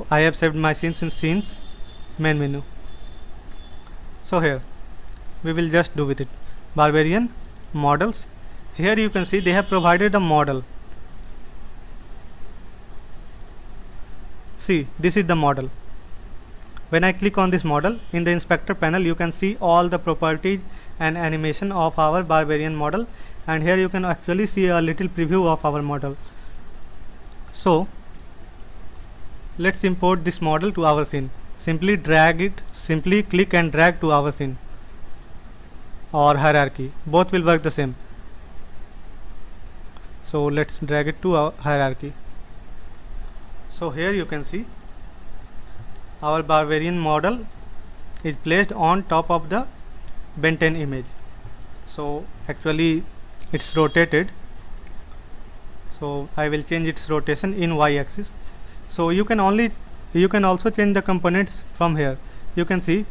I have saved my scenes in scenes main menu. So here we will just do with it. Barbarian models. Here you can see they have provided a model. See, this is the model. When I click on this model in the inspector panel, you can see all the properties and animation of our barbarian model, and here you can actually see a little preview of our model. So let's import this model to our scene. Simply drag it, simply click and drag to our scene or hierarchy. Both will work the same. So let's drag it to our hierarchy. So here you can see our barbarian model is placed on top of the Ben 10 image. So actually it's rotated. So I will change its rotation in y-axis. So you can also change the components from here. You can see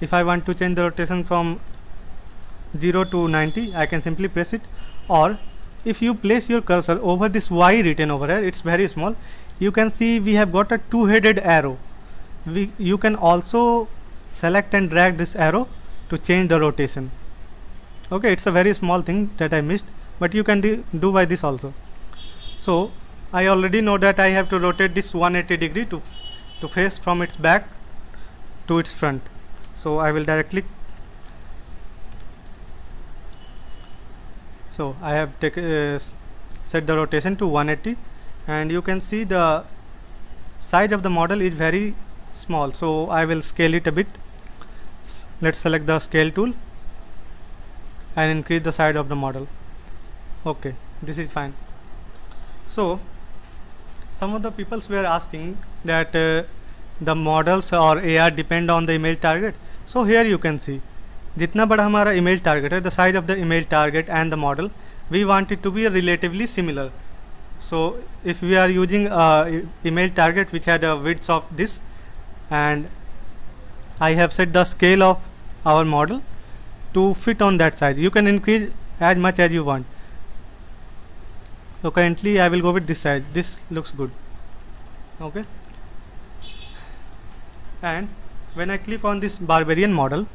if I want to change the rotation from 0 to 90, I can simply press it, or if you place your cursor over this Y written over here, it's very small, you can see we have got a two-headed arrow. You can also select and drag this arrow to change the rotation. Okay, it's a very small thing that I missed, but you can do by this also. So I already know that I have to rotate this 180 degree to face from its back to its front. So I will directly, so I have set the rotation to 180, and you can see the size of the model is very small, so I will scale it a bit. Let's select the scale tool and increase the size of the model. Okay, this is fine. So some of the people were asking that the models or AR depend on the image target. So here you can see जितना बड़ा हमारा image target है, the size of the image target and the model, we want it to be relatively similar. So if we are using image target which had a width of this, and I have set the scale of our model to fit on that size, you can increase as much as you want. So currently I will go with this size. This looks good. Okay, and when I click on this barbarian model,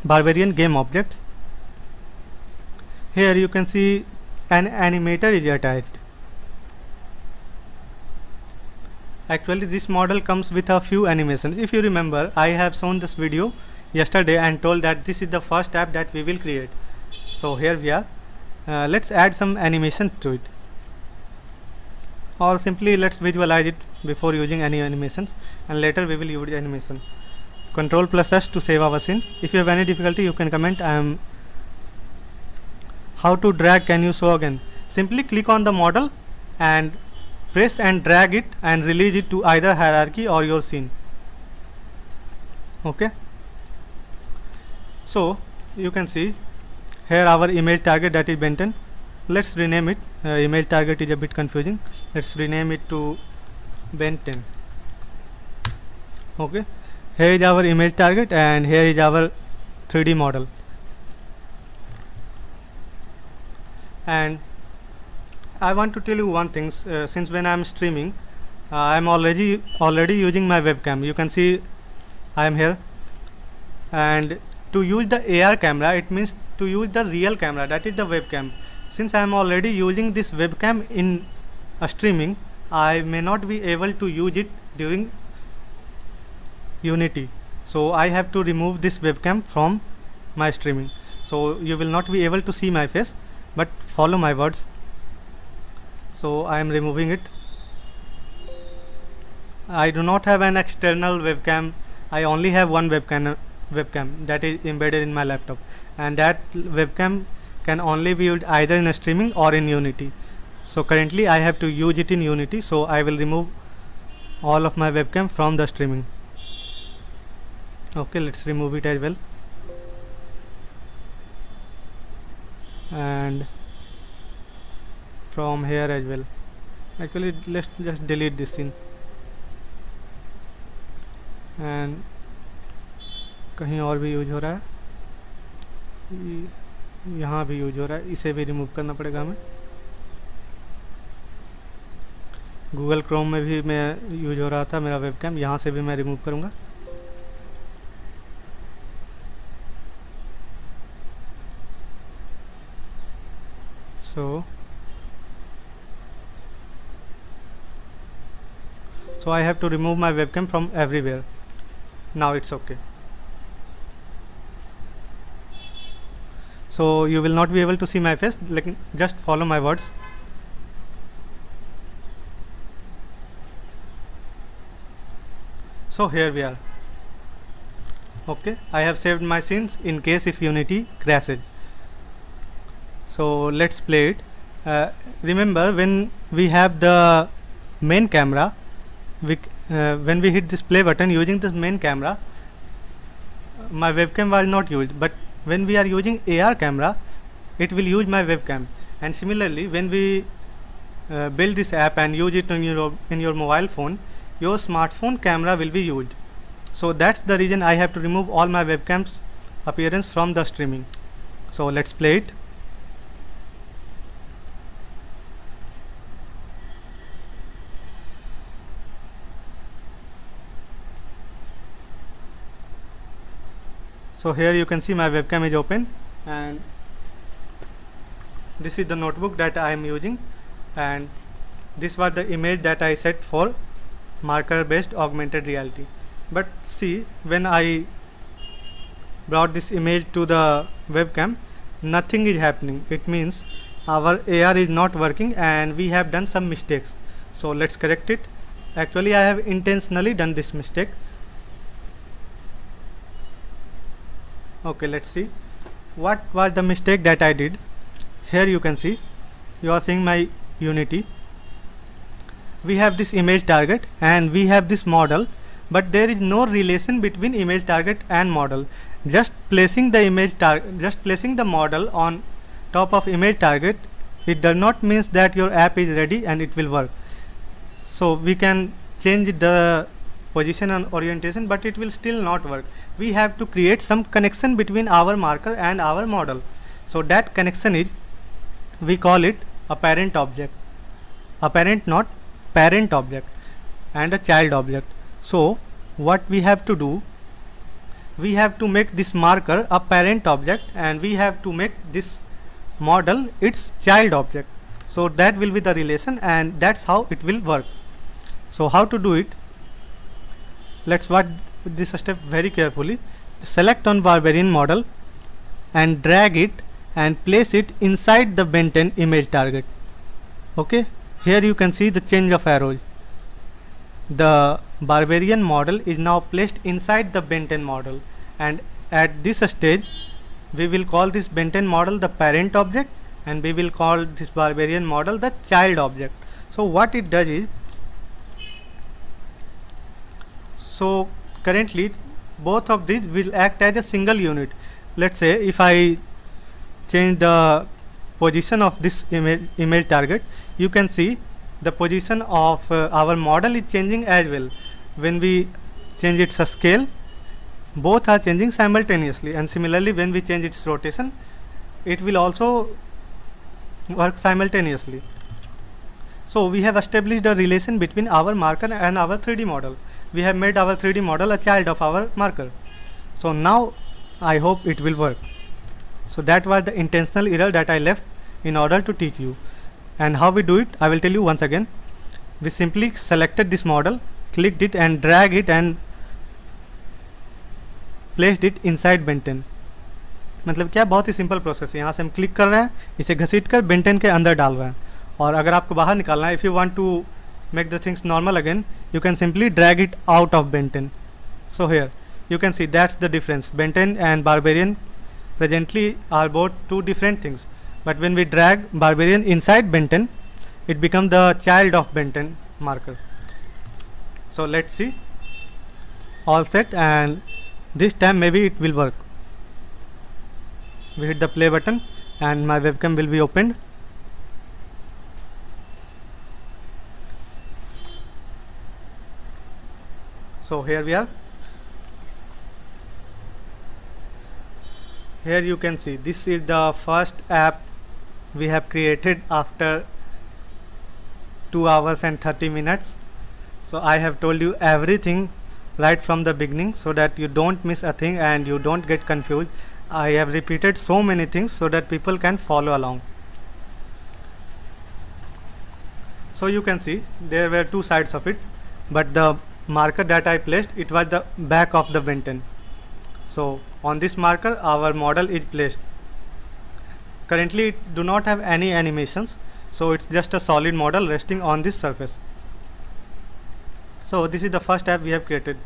barbarian game objects, here you can see an animator is attached. Actually this model comes with a few animations. If you remember, I have shown this video yesterday and told that this is the first app that we will create. So here we are. Let's add some animation to it, or simply let's visualize it before using any animations, and later we will use animation. Ctrl+S to save our scene. If you have any difficulty, you can comment. How to drag, can you show again? Simply click on the model and press and drag it and release it to either hierarchy or your scene. Okay, so you can see here our image target, that is Ben 10. Let's rename it. Image target is a bit confusing. Let's rename it to Ben 10. Okay, here is our image target and here is our 3D model. And I want to tell you one thing. Since when I am streaming, I am already using my webcam. You can see I am here, and to use the AR camera, it means to use the real camera, that is the webcam. Since I am already using this webcam in streaming, I may not be able to use it during Unity. So I have to remove this webcam from my streaming. So you will not be able to see my face, but follow my words. So I am removing it. I do not have an external webcam. I only have one webcam that is embedded in my laptop, and that webcam can only be used either in streaming or in Unity. So currently I have to use it in Unity, so I will remove all of my webcam from the streaming. Okay, let's remove it as well, and from here as well. Actually let's just delete this scene, and कहीं और भी use हो रहा है, यहाँ भी use हो रहा है, इसे भी रिमूव करना पड़ेगा हमें. गूगल क्रोम में भी मैं यूज हो रहा था मेरा वेबकैम, यहाँ से भी मैं रिमूव करूँगा। So I have to remove my webcam from everywhere. Now it's okay. So you will not be able to see my face, like just follow my words. So here we are. Okay, I have saved my scenes in case if Unity crashes. So let's play it. Remember, when we have the main camera, when we hit this play button using this main camera, my webcam was not used, but when we are using AR camera, it will use my webcam. And similarly, when we build this app and use it in your mobile phone, your smartphone camera will be used. So that's the reason I have to remove all my webcams appearance from the streaming. So let's play it. So here you can see my webcam is open, and this is the notebook that I am using, and this was the image that I set for marker based augmented reality. But see, when I brought this image to the webcam, nothing is happening. It means our AR is not working and we have done some mistakes. So let's correct it. Actually, I have intentionally done this mistake. Okay, let's see what was the mistake that I did. Here you can see, you are seeing my Unity. We have this image target and we have this model, but there is no relation between image target and model. Just placing the model on top of image target, it does not means that your app is ready and it will work. So we can change the position and orientation, but it will still not work. We have to create some connection between our marker and our model. So that connection is, we call it a parent object, a parent, not parent object, and a child object. So what we have to do, we have to make this marker a parent object and we have to make this model its child object. So that will be the relation and that's how it will work. So how to do it? Let's watch this step very carefully. Select on Barbarian model and drag it and place it inside the Ben 10 image target. Okay, here you can see the change of arrows. The Barbarian model is now placed inside the Ben 10 model, and at this stage we will call this Ben 10 model the parent object and we will call this Barbarian model the child object. So what it does is, so currently both of these will act as a single unit. Let's say if I change the position of this image target, you can see the position of our model is changing as well. When we change its scale, both are changing simultaneously, and similarly when we change its rotation, it will also work simultaneously. So we have established a relation between our marker and our 3D model. We have made our 3D model a child of our marker. So now I hope it will work. So that was the intentional error that I left in order to teach you. And how we do it, I will tell you once again. We simply selected this model, clicked it and drag it and placed it inside Ben 10. मतलब क्या, बहुत ही simple process है. यहाँ से हम click कर रहे हैं, इसे घसीट कर Ben 10 के अंदर डाल रहे हैं. और अगर आपको बाहर निकालना है, if you want to make the things normal again, you can simply drag it out of Ben 10. So here you can see that's the difference. Ben 10 and Barbarian presently are both two different things, but when we drag Barbarian inside Ben 10, it becomes the child of Ben 10 marker. So let's see, all set, and this time maybe it will work. We hit the play button and my webcam will be opened. So here we are. Here you can see this is the first app we have created after 2 hours and 30 minutes. So I have told you everything right from the beginning so that you don't miss a thing and you don't get confused. I have repeated so many things so that people can follow along. So you can see there were two sides of it, but the marker that I placed, it was the back of the Ben 10. So on this marker our model is placed. Currently it do not have any animations, so it's just a solid model resting on this surface. So this is the first app we have created.